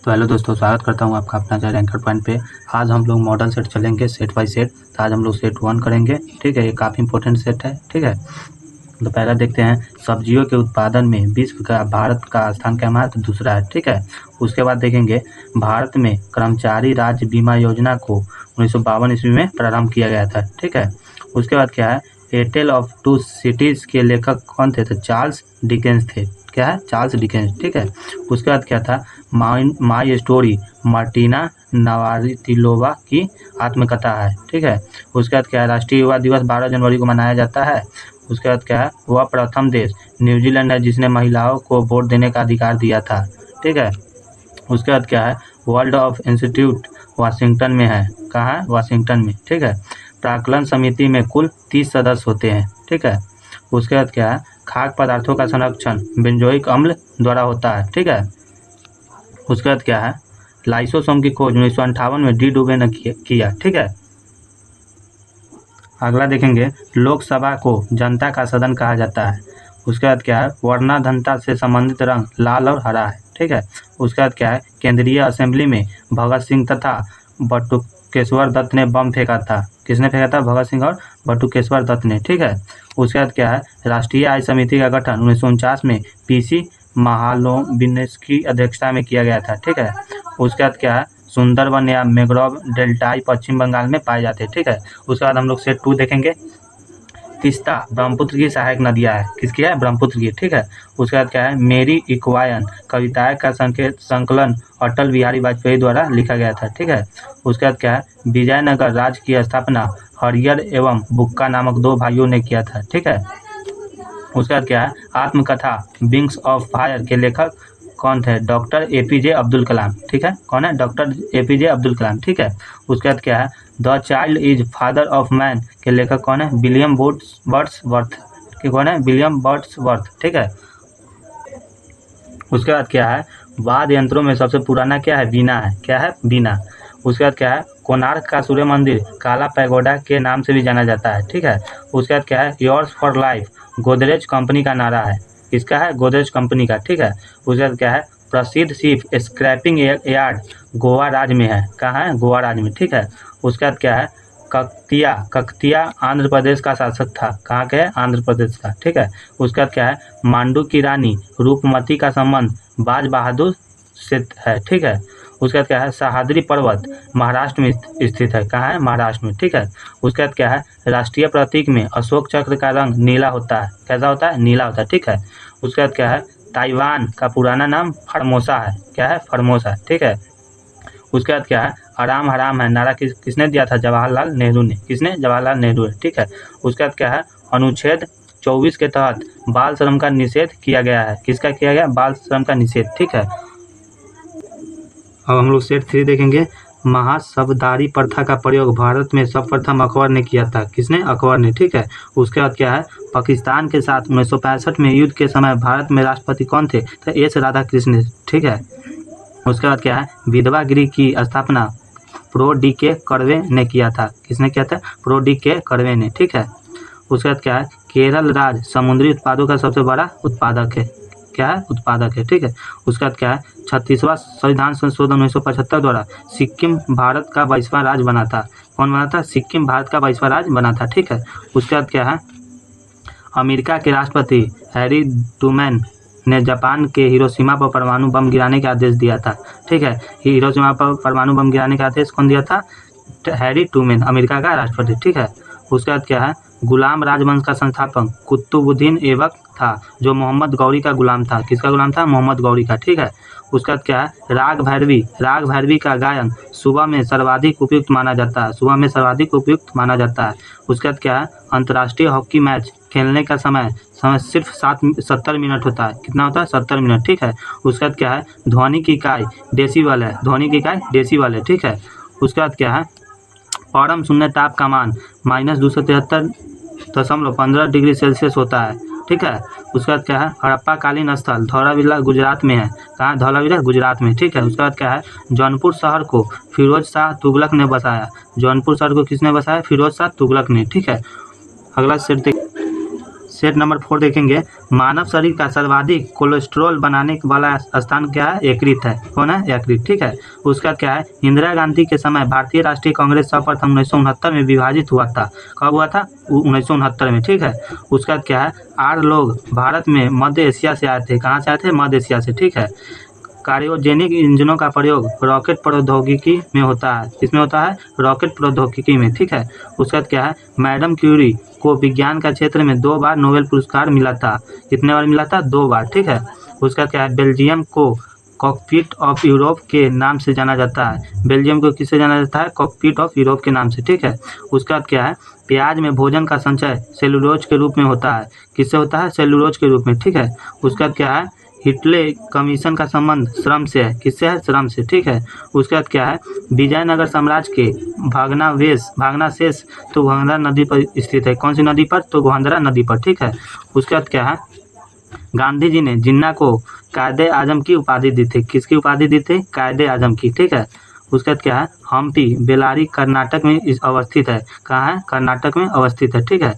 तो हेलो दोस्तों, स्वागत करता हूं आपका अपना चैनल एंकर पॉइंट पे। आज हम लोग मॉडल सेट चलेंगे सेट बाय सेट। तो आज हम लोग सेट 1 करेंगे। ठीक है, ये काफ़ी इंपॉर्टेंट सेट है। ठीक है, तो पहला देखते हैं, सब्जियों के उत्पादन में विश्व का भारत का स्थान क्या है, तो दूसरा है। ठीक है, उसके बाद देखेंगे भारत में कर्मचारी राज्य बीमा योजना को 1952 ईस्वी में प्रारंभ किया गया था। ठीक है, उसके बाद क्या है, ए टेल ऑफ टू सिटीज़ के लेखक कौन थे, तो चार्ल्स डिकेंस थे। क्या है, चार्ल्स डिकेंस। ठीक है, उसके बाद क्या था, माई स्टोरी मार्टिना नवरातिलोवा की आत्मकथा है। ठीक है, उसके बाद क्या है, राष्ट्रीय युवा दिवस 12 जनवरी को मनाया जाता है। उसके बाद क्या है, वह प्रथम देश न्यूजीलैंड है जिसने महिलाओं को वोट देने का अधिकार दिया था। ठीक है, उसके बाद क्या है, वर्ल्ड ऑफ इंस्टीट्यूट वाशिंगटन में है। कहाँ है, वाशिंगटन में। ठीक है, प्राक्कलन समिति में कुल 30 सदस्य होते हैं। ठीक है, उसके बाद क्या है, खाद्य पदार्थों का संरक्षण बेंजोइक अम्ल द्वारा होता है। ठीक है, उसके बाद क्या है, लाइसोसोम की खोज 1958 में डी डुबे ने किया। ठीक है, अगला देखेंगे, लोकसभा को जनता का सदन कहा जाता है। उसके बाद क्या है, वर्णाधनता से संबंधित रंग लाल और हरा है। ठीक है, उसके बाद क्या है, केंद्रीय असेंबली में भगत सिंह तथा बटुकेश्वर दत्त ने बम फेंका था। किसने फेंका था, भगत सिंह और बटुकेश्वर दत्त ने। ठीक है, उसके बाद क्या है, राष्ट्रीय आय समिति का गठन 1949 में पीसी महालोबिनेस की अध्यक्षता में किया गया था। ठीक है, उसके बाद क्या है, सुंदरबन या मैंग्रोव डेल्टाई पश्चिम बंगाल में पाए जाते हैं। ठीक है, उसके बाद हम लोग सेट 2 देखेंगे, तीस्ता ब्रह्मपुत्र की सहायक नदियाँ है। किसकी है, ब्रह्मपुत्र की। ठीक है, उसके बाद क्या है, मेरी इक्वायन कविताएं का संकलन अटल बिहारी वाजपेयी द्वारा लिखा गया था। ठीक है, उसके बाद क्या है, विजयनगर राज्य की स्थापना हरियर एवं बुक्का नामक 2 भाइयों ने किया था। ठीक है, उसके बाद क्या है, आत्मकथा विंग्स ऑफ फायर के लेखक कौन थे, डॉक्टर एपीजे अब्दुल कलाम। ठीक है, कौन है, डॉक्टर एपीजे अब्दुल कलाम। ठीक है, उसके बाद क्या है, the child is father of man के लेखक कौन है, विलियम वर्ड्सवर्थ। कौन है, विलियम वर्ड्सवर्थ। ठीक है, उसके बाद क्या है, वाद्य यंत्रों में सबसे पुराना क्या है, वीणा है। क्या है, वीणा। उसके बाद क्या है, कोणार्क का सूर्य मंदिर काला पैगोडा के नाम से भी जाना जाता है। ठीक है, उसके बाद क्या है, yours for life Godrej company का नारा है। किसका है, गोदरेज कंपनी का। ठीक है, उसके बाद क्या है, प्रसिद्ध शिप स्क्रैपिंग यार्ड गोवा राज्य में है। कहाँ है, गोवा राज्य में। ठीक है, उसके बाद क्या है, ककतिया आंध्र प्रदेश का शासक था। कहाँ के है, आंध्र प्रदेश का। ठीक है, उसके बाद क्या है, मांडू की रानी रूपमती का संबंध बाज बहादुर से है। ठीक है, उसके बाद क्या है, सह्याद्री पर्वत महाराष्ट्र में स्थित है। कहाँ है, महाराष्ट्र में। ठीक है, उसके बाद क्या है, राष्ट्रीय प्रतीक में अशोक चक्र का रंग नीला होता है। कैसा होता है, नीला होता है। ठीक है, उसके बाद क्या है, ताइवान का पुराना नाम फॉर्मोसा है। क्या है, फॉर्मोसा। ठीक है, उसके बाद क्या है, आराम हराम है नारा किसने दिया था, जवाहरलाल नेहरू ने। किसने, जवाहरलाल नेहरू ने। ठीक है, उसके बाद क्या है, अनुच्छेद 24 के तहत बाल श्रम का निषेध किया गया है। किसका किया गया, बाल श्रम का निषेध। ठीक है, अब हम लोग सेट 3 देखेंगे, महाशबदारी प्रथा का प्रयोग भारत में सर्वप्रथम अकबर ने किया था। किसने, अकबर ने। ठीक है, उसके बाद क्या है, पाकिस्तान के साथ 1965 में युद्ध के समय भारत में राष्ट्रपति कौन थे, तो एस राधाकृष्णन। ठीक है, उसके बाद क्या है, विधवा गृह की स्थापना प्रो डी के कर्वे ने किया था। किसने किया था, प्रो डी के कर्वे ने। ठीक है, उसके बाद क्या है, केरल राज्य समुद्री उत्पादों का सबसे बड़ा उत्पादक है। क्या है, उत्पादक है। ठीक है, उसके बाद क्या है, 36वां संविधान संशोधन 1975 द्वारा सिक्किम भारत का 22वां राज्य बना था। कौन बना था, सिक्किम भारत का 22वां राज्य बना था। ठीक है, उसके बाद क्या है, अमेरिका के राष्ट्रपति हैरी ट्रूमैन ने जापान के हिरोशिमा पर परमाणु बम गिराने का आदेश दिया था। ठीक है, हिरोशिमा पर परमाणु बम गिराने का आदेश कौन दिया था, हैरी ट्रूमैन, अमेरिका का राष्ट्रपति। ठीक है, उसके बाद क्या है, गुलाम राजवंश का संस्थापक कुतुबुद्दीन ऐबक था, जो मोहम्मद गौरी का गुलाम था। किसका गुलाम था, मोहम्मद गौरी का। ठीक है, उसके बाद क्या है, राग भैरवी का गायन सुबह में सर्वाधिक उपयुक्त माना जाता है। सुबह में सर्वाधिक उपयुक्त माना जाता है। उसके बाद क्या है, अंतर्राष्ट्रीय हॉकी मैच खेलने का समय सिर्फ 70 मिनट होता है। कितना होता है, 70 मिनट। ठीक है, उसके बाद क्या है, ध्वनि की इकाई डेसीबल है। ध्वनि की इकाई डेसीबल है। ठीक है, उसके बाद क्या है, परम शून्य ताप का मान -273.15 डिग्री सेल्सियस होता है। ठीक है, उसके बाद क्या है, हड़प्पा कालीन स्थल धौलावीरा गुजरात में है। कहाँ, धौलावीरा गुजरात में। ठीक है, उसके बाद क्या है, जौनपुर शहर को फिरोज शाह तुगलक ने बसाया। जौनपुर शहर को किसने बसाया, फिरोज शाह तुगलक ने। ठीक है, अगला सेट नंबर 4 देखेंगे, मानव शरीर का सर्वाधिक कोलेस्ट्रॉल बनाने वाला स्थान क्या है? यकृत है। कौन है? यकृत। ठीक है। उसका क्या है? इंदिरा गांधी के समय भारतीय राष्ट्रीय कांग्रेस सर्वप्रथम 1969 में विभाजित हुआ था। कब हुआ था? 1969 में। ठीक है। उसका क्या है? 8 लोग भारत में मध्य एशिया से आए थे। कहाँ से आए थे? मध्य एशिया से। ठीक है। क्रायोजेनिक इंजनों का प्रयोग रॉकेट प्रौद्योगिकी में होता है। किसमें होता है? रॉकेट प्रौद्योगिकी में। ठीक है। उसके बाद क्या है? मैडम क्यूरी को विज्ञान का क्षेत्र में 2 बार नोबेल पुरस्कार मिला था। कितने बार मिला था? 2 बार। ठीक है। उसका क्या है? बेल्जियम को कॉकपिट ऑफ यूरोप के नाम से जाना जाता है। बेल्जियम को किससे जाना जाता है? कॉकपिट ऑफ यूरोप के नाम से। ठीक है। उसके बाद क्या है? प्याज में भोजन का संचय सेलुलोज के रूप में होता है। किससे होता है? सेलुलोज के रूप में। ठीक है। उसके बाद क्या है? हिटले कमीशन का संबंध श्रम से है। किससे है? श्रम से। ठीक है। उसके बाद क्या है? विजयनगर साम्राज्य के भागनाशेष तुंगभद्रा नदी पर स्थित है। कौन सी नदी पर? तुंगभद्रा नदी पर। ठीक है। उसके बाद क्या है? गांधी जी ने जिन्ना को कायदे आजम की उपाधि दी थी। किसकी उपाधि दी थी? कायदे आजम की। ठीक है। उसके बाद क्या है? हम्पी बेलारी कर्नाटक में अवस्थित है। कहाँ है? कर्नाटक में अवस्थित है। ठीक है।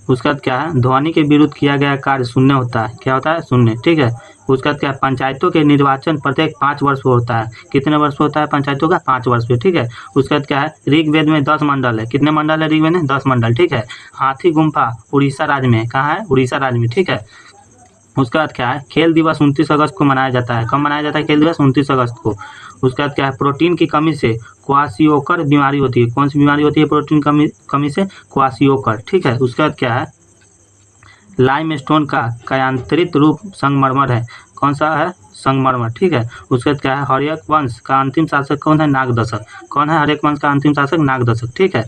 उसके बाद क्या है? ध्वनि के विरुद्ध किया गया कार्य शून्य होता है। क्या होता है? शून्य। ठीक है। उसके बाद क्या है? पंचायतों के निर्वाचन प्रत्येक 5 वर्ष में होता है। कितने वर्ष में होता है पंचायतों का? 5 वर्ष में। ठीक है। उसके बाद क्या है? ऋग्वेद में 10 मंडल है। कितने मंडल है ऋग्वेद में? 10 मंडल। ठीक है। हाथी गुम्फा उड़ीसा राज्य में। कहाँ है? उड़ीसा राज्य में। ठीक है। उसके बाद क्या है? खेल दिवस 29 अगस्त को मनाया जाता है। कब मनाया जाता है खेल दिवस? 29 अगस्त को। उसके बाद क्या है? प्रोटीन की कमी से क्वाशियोकर बीमारी होती है। कौन सी बीमारी होती है प्रोटीन कमी से? क्वाशियोकर। ठीक है। उसके बाद क्या है? लाइमस्टोन का कायांतरित रूप संगमरमर है। कौन सा है? संगमरमर। ठीक है। उसके बाद क्या है? हर्यक वंश का अंतिम शासक कौन है? नागदशक। कौन है हर्यक वंश का अंतिम शासक? नागदशक। ठीक है।